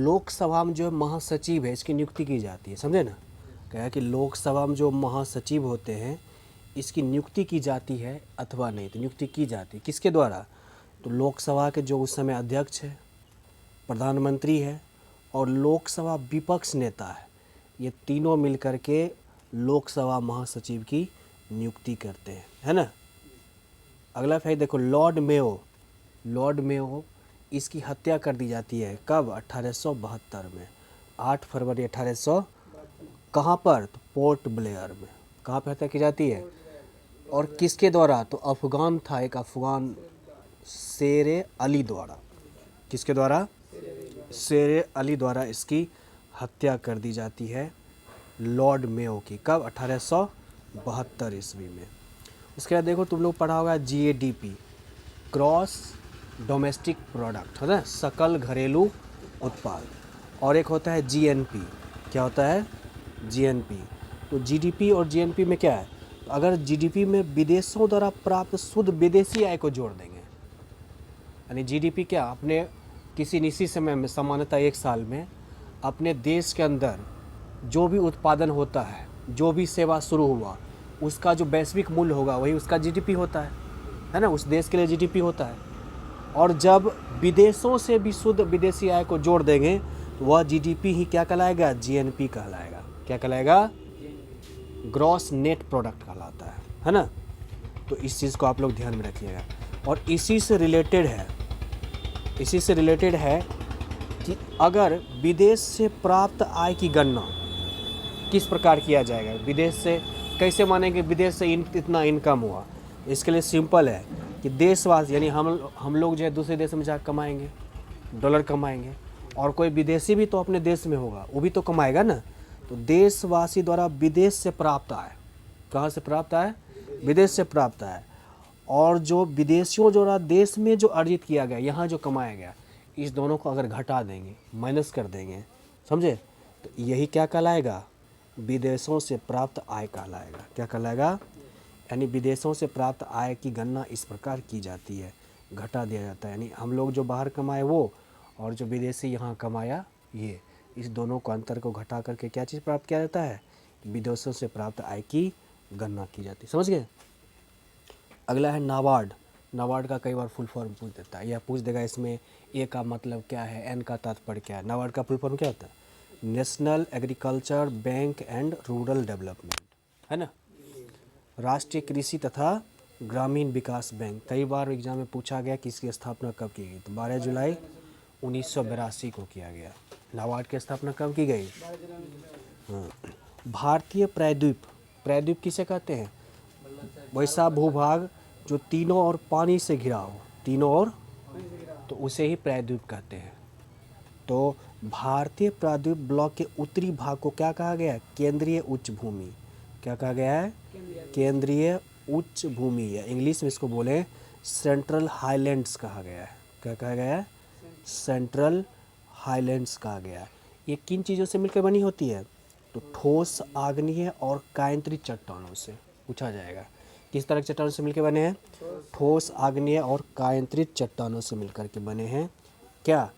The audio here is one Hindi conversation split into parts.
लोकसभा में जो है महासचिव है, इसकी नियुक्ति की जाती है, समझे ना। क्या है कि लोकसभा में जो महासचिव होते हैं इसकी नियुक्ति की जाती है अथवा नहीं, तो नियुक्ति की जाती है किसके द्वारा? तो लोकसभा के जो उस समय अध्यक्ष है, प्रधानमंत्री है और लोकसभा विपक्ष नेता है, ये तीनों मिलकर के लोकसभा महासचिव की नियुक्ति करते हैं, है ना। अगला फैक्ट देखो, लॉर्ड मेयो इसकी हत्या कर दी जाती है कब? 1872 में, 8 फरवरी 1800। कहाँ पर? तो पोर्ट ब्लेयर में। कहाँ पर हत्या की जाती है और किसके द्वारा? तो अफगान था एक अफगान, शेर अली द्वारा। किसके द्वारा? शेर अली द्वारा इसकी हत्या कर दी जाती है लॉर्ड मेयो की। कब? 1872 ईस्वी में। उसके बाद देखो तुम लोग पढ़ा होगा GADP, ग्रॉस डोमेस्टिक प्रोडक्ट, है ना, सकल घरेलू उत्पाद। और एक होता है GNP। क्या होता है? GNP। तो GDP और GNP में क्या है? तो अगर GDP में विदेशों द्वारा प्राप्त शुद्ध विदेशी आय को जोड़ देंगे, यानी GDP क्या, अपने किसी निश्चित समय में, सामान्यतः एक साल में, अपने देश के अंदर जो भी उत्पादन होता है, जो भी सेवा शुरू हुआ, उसका जो वैश्विक मूल्य होगा वही उसका GDP होता है ना, उस देश के लिए GDP होता है। और जब विदेशों से भी शुद्ध विदेशी आय को जोड़ देंगे तो वह GDP ही क्या कहलाएगा? GNP कहलाएगा। क्या कहलाएगा? ग्रॉस नेट प्रोडक्ट कहलाता है ना। तो इस चीज़ को आप लोग ध्यान में रखिएगा। और इसी से रिलेटेड है कि अगर विदेश से प्राप्त आय की गणना किस प्रकार किया जाएगा, विदेश से कैसे मानेंगे विदेश से इतना इनकम हुआ? इसके लिए सिंपल है कि देशवासी, यानी हम लोग जो है दूसरे देश में जाकर कमाएंगे, डॉलर कमाएंगे, और कोई विदेशी भी तो अपने देश में होगा, वो भी तो कमाएगा ना। तो देशवासी द्वारा विदेश से प्राप्त आय, कहाँ से प्राप्त आय? विदेश से प्राप्त आय, और जो विदेशियों द्वारा देश में जो अर्जित किया गया, यहाँ जो कमाया गया, इस दोनों को अगर घटा देंगे, माइनस कर देंगे, समझे, तो यही क्या कहलाएगा? विदेशों से प्राप्त आय कहलाएगा। क्या कहलाएगा? यानी विदेशों से प्राप्त आय की गणना इस प्रकार की जाती है, घटा दिया जाता है। यानी हम लोग जो बाहर कमाए वो, और जो विदेशी यहाँ कमाया ये, इस दोनों को अंतर को घटा करके क्या चीज़ प्राप्त किया जाता है? विदेशों से प्राप्त आय की गणना की जाती है। समझ गए? अगला है नाबार्ड। नाबार्ड का कई बार फुल फॉर्म पूछ देता है, या पूछ देगा इसमें ए का मतलब क्या है, एन का तात्पर्य क्या है। नाबार्ड का फुल फॉर्म क्या होता है? National agriculture bank and rural development, है ना। राष्ट्रीय कृषि तथा ग्रामीण विकास बैंक। कई बार एग्जाम में पूछा गया कि इसकी स्थापना कब की गई, तो 12 जुलाई 1982 को किया गया। नाबार्ड की स्थापना कब की गई? हाँ। भारतीय प्रायद्वीप किसे कहते हैं? वैसा भूभाग जो तीनों ओर पानी से घिरा हो, तीनों ओर, तो उसे ही प्रायद्वीप कहते हैं। तो भारतीय प्रायद्वीप ब्लॉक के उत्तरी भाग को क्या कहा गया है? केंद्रीय उच्च भूमि। क्या कहा गया है? केंद्रीय उच्च भूमि, या इंग्लिश में इसको बोले सेंट्रल हाईलैंड्स कहा गया है। क्या कहा गया है? सेंट्रल हाईलैंड्स कहा गया है। ये किन चीज़ों से मिलकर बनी होती है? तो ठोस आग्नेय और कायांतरित चट्टानों से पूछा जाएगा। किस तरह के चट्टानों से मिलकर बने हैं? ठोस आग्नेय और कायांतरित चट्टानों से मिलकर के बने हैं। क्या?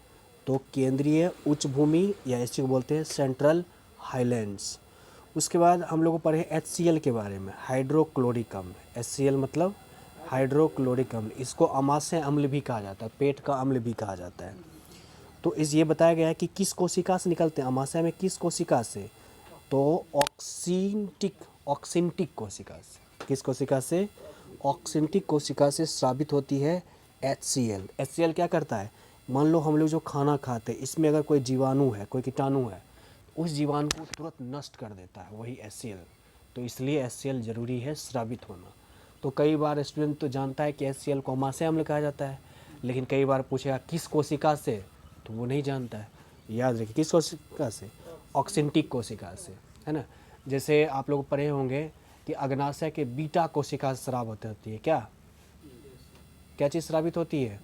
तो केंद्रीय उच्च भूमि, या इसी को बोलते हैं सेंट्रल हाईलैंड्स। उसके बाद हम लोग को पढ़े HCl के बारे में, हाइड्रोक्लोरिक अम्ल। HCl मतलब हाइड्रोक्लोरिक अम्ल, इसको अमाशय अम्ल भी कहा जाता है, पेट का अम्ल भी कहा जाता है। तो ये बताया गया है कि किस कोशिका से निकलते हैं अमाशय में, किस कोशिका से? तो ऑक्सिंटिक कोशिका से। किस कोशिका से? ऑक्सिंटिक कोशिका से स्रावित होती है HCl। HCl क्या करता है? मान लो हम लोग जो खाना खाते हैं, इसमें अगर कोई जीवाणु है, कोई कीटाणु है, उस जीवाणु को तुरंत नष्ट कर देता है, वही HCl। तो इसलिए HCl जरूरी है स्रावित होना। तो कई बार स्टूडेंट तो जानता है कि HCl को अमाशय अम्ल कहा जाता है, लेकिन कई बार पूछेगा किस कोशिका से, तो वो नहीं जानता है। याद रखिए किस कोशिका से? ऑक्सिंटिक कोशिका से, है ना। जैसे आप लोग पढ़े होंगे कि अग्नाशय के बीटा कोशिका से स्राव होती है। क्या चीज़ स्रावित होती है?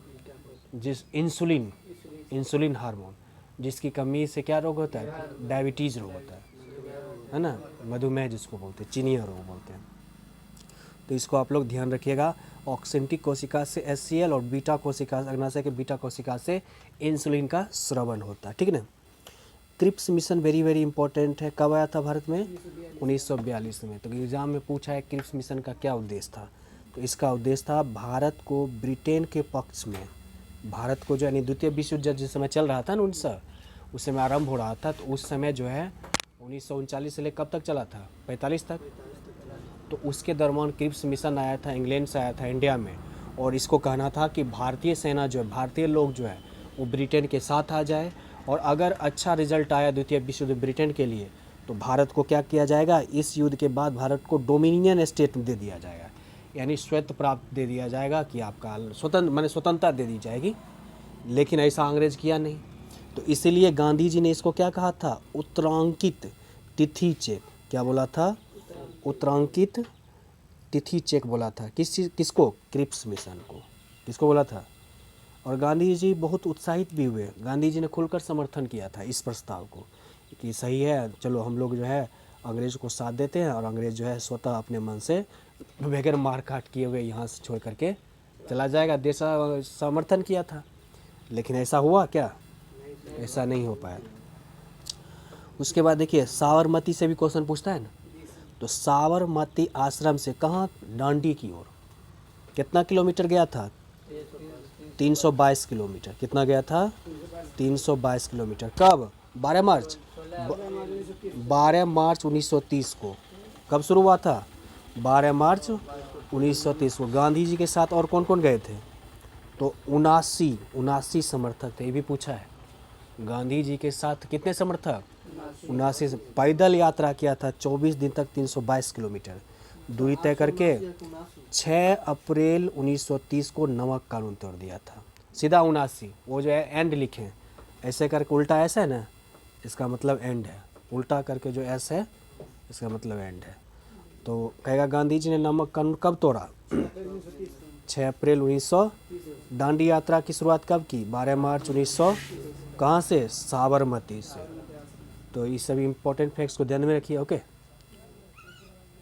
जिस इंसुलिन हार्मोन, जिसकी कमी से क्या रोग होता है? डायबिटीज़ रोग होता है ना, मधुमेह जिसको बोलते हैं, चीनिया रोग बोलते हैं। तो इसको आप लोग ध्यान रखिएगा। ऑक्सिंटिक कोशिका से HCl और बीटा कोशिका, अग्नाशय के बीटा कोशिका से इंसुलिन का स्रवण होता है, ठीक है ना। Cripps mission very very important है। कब आया था भारत में? 1942 में। तो एग्ज़ाम में पूछा है क्रिप्स मिशन का क्या उद्देश्य था। तो इसका उद्देश्य था भारत को ब्रिटेन के पक्ष में, भारत को जो यानी द्वितीय विश्व युद्ध जिस समय चल रहा था ना 1900, उस समय आरंभ हो रहा था। तो उस समय जो है 1939 से लेकर कब तक चला था? 45 तक। तो उसके दौरान क्रिप्स मिशन आया था, इंग्लैंड से आया था इंडिया में, और इसको कहना था कि भारतीय सेना जो है, भारतीय लोग जो है वो ब्रिटेन के साथ आ जाए, और अगर अच्छा रिजल्ट आया द्वितीय विश्व युद्ध ब्रिटेन के लिए तो भारत को क्या किया जाएगा, इस युद्ध के बाद भारत को डोमिनियन स्टेट दे दिया जाएगा, यानी स्वायत्त प्राप्त दे दिया जाएगा कि आपका स्वतंत्रता दे दी जाएगी। लेकिन ऐसा अंग्रेज किया नहीं। तो इसीलिए गांधी जी ने इसको क्या कहा था? उत्तरांकित तिथि चेक। क्या बोला था? उत्तरांकित तिथि चेक बोला था। किसको? क्रिप्स मिशन को। किसको बोला था? और गांधी जी बहुत उत्साहित भी हुए। गांधी जी ने खुलकर समर्थन किया था इस प्रस्ताव को कि सही है, चलो हम लोग जो है अंग्रेज को साथ देते हैं, और अंग्रेज जो है स्वतः अपने मन से बगैर मार काट किए हुए यहाँ से छोड़ करके चला जाएगा। देश समर्थन किया था। लेकिन ऐसा हुआ क्या? ऐसा नहीं हो पाया। उसके बाद देखिए साबरमती से भी क्वेश्चन पूछता है ना। तो साबरमती आश्रम से कहाँ? डांडी की ओर। कितना किलोमीटर गया था? 322 किलोमीटर। कितना गया था? 322 किलोमीटर। कब? 12 मार्च 1930 को। कब शुरू हुआ था? 12 मार्च 1930 को। गांधी जी के साथ और कौन कौन गए थे? तो 79 समर्थक थे। ये भी पूछा है। गांधी जी के साथ कितने समर्थक? 79। पैदल यात्रा किया था 24 दिन तक, 322 किलोमीटर दूरी तय करके 6 अप्रैल 1930 को नमक कानून तोड़ दिया था। सीधा 79, वो जो है एंड लिखे ऐसे करके, उल्टा ऐसा है ना, इसका मतलब एंड है। उल्टा करके जो एस है इसका मतलब एंड है। तो कहेगा गांधी जी ने नमक कानून कब तोड़ा? 6 अप्रैल 1900। दांडी यात्रा की शुरुआत कब की? 12 मार्च 1900। कहाँ से? साबरमती से। तो ये सभी इंपॉर्टेंट फैक्ट्स को ध्यान में रखिए। ओके।